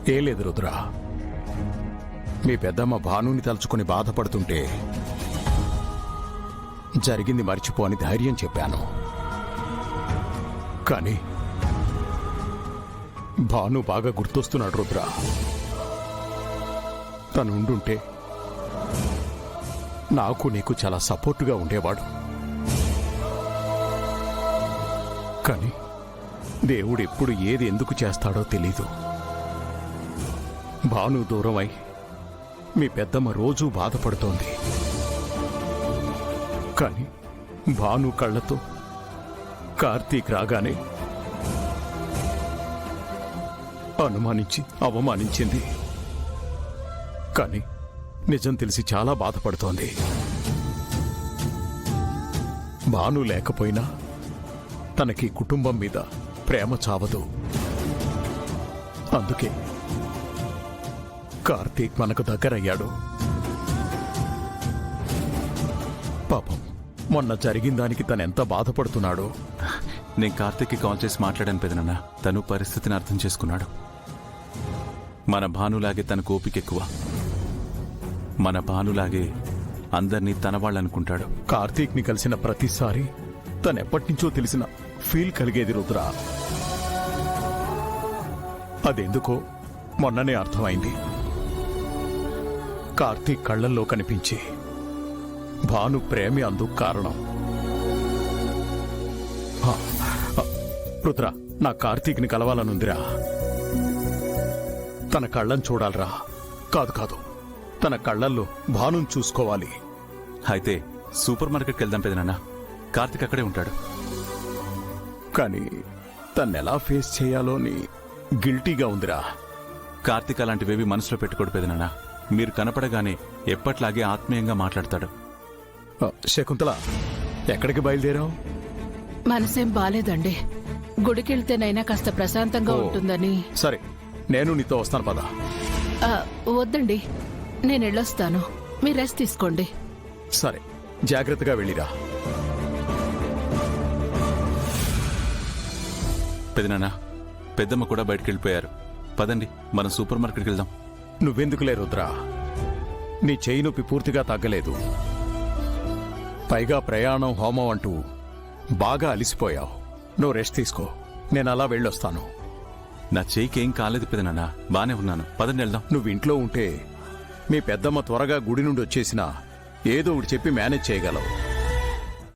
ఏం లేదు రుద్రా, మీ పెద్దమ్మ భానుని తలుచుకుని బాధపడుతుంటే జరిగింది మర్చిపో అని ధైర్యం చెప్పాను. కానీ భాను బాగా గుర్తొస్తున్నాడు రుద్రా. తను ఉండుంటే నాకు నీకు చాలా సపోర్టుగా ఉండేవాడు. కానీ దేవుడు ఎప్పుడు ఏది ఎందుకు చేస్తాడో తెలీదు. భాను దూరమై మీ పెద్దమ్మ రోజూ బాధపడుతోంది. కానీ భాను కళ్ళతో కార్తీక్ రాగానే అనుమానించి అవమానించింది. కానీ నిజం తెలిసి చాలా బాధపడుతోంది. భాను లేకపోయినా తనకి కుటుంబం మీద ప్రేమ చావదు. అందుకే కార్తీక్ మనకు దగ్గరయ్యాడు. పాపం మొన్న జరిగిన దానికి తనెంత బాధపడుతున్నాడో. నేను కార్తీక్కి కాల్ చేసి మాట్లాడాను పెదనన్న. తను పరిస్థితిని అర్థం చేసుకున్నాడు. మన భానులాగే తనకు ఓపిక ఎక్కువ. మన భానులాగే అందర్నీ తన వాళ్ళనుకుంటాడు. కార్తీక్ని కలిసిన ప్రతిసారి తనెప్పటినుంచో తెలిసిన ఫీల్ కలిగేది రుద్రా. అదెందుకో మొన్ననే అర్థమైంది. కార్తీక్ కళ్ళల్లో కనిపించి భాను ప్రేమి అందుకు కారణం. రుద్రా, నా కార్తీక్ని కలవాలనుందిరా. తన కళ్ళను చూడాలరా. కాదు కాదు, తన కళ్ళల్లో భానుని చూసుకోవాలి. అయితే సూపర్ మార్కెట్కి వెళ్దాం పెదనన్న. కార్తీక్ అక్కడే ఉంటాడు. కానీ తన్నెలా ఫేస్ చేయాలో అని గిల్టీగా ఉందిరా. కార్తీక్ అలాంటివేవి మనసులో పెట్టుకోడు పెదనన్న. మీరు కనపడగానే ఎప్పట్లాగే ఆత్మీయంగా మాట్లాడతాడు. శకుంతల, ఎక్కడికి బయలుదేరావు? మనసేం బాలేదండి. గుడికెళ్తేనైనా కాస్త ప్రశాంతంగా ఉంటుందని. సరే, నేను నీతో వస్తాను పద. వద్దండి, నేను వెళ్ళొస్తాను. మీరు రెస్ట్ తీసుకోండి. సరే, జాగ్రత్తగా వెళ్ళిరా. పెదనాన్న, పెద్దమ్మ కూడా బయటకు వెళ్ళిపోయారు. పదండి, మనం సూపర్ మార్కెట్కి వెళ్దాం. నువ్వెందుకులే రుద్రా, నీ చేయి నొప్పి పూర్తిగా తగ్గలేదు. పైగా ప్రయాణం హోమం అంటూ బాగా అలిసిపోయావు. నువ్వు రెస్ట్ తీసుకో, నేను అలా వెళ్ళొస్తాను. నా చేయికి ఏం కాలేదు పెదనాన్న, బానే ఉన్నాను. పదండి వెళ్దాం. నువ్వు ఇంట్లో ఉంటే మీ పెద్దమ్మ త్వరగా గుడి నుండి వచ్చేసినా ఏదో ఒకటి చెప్పి మేనేజ్ చేయగలవు.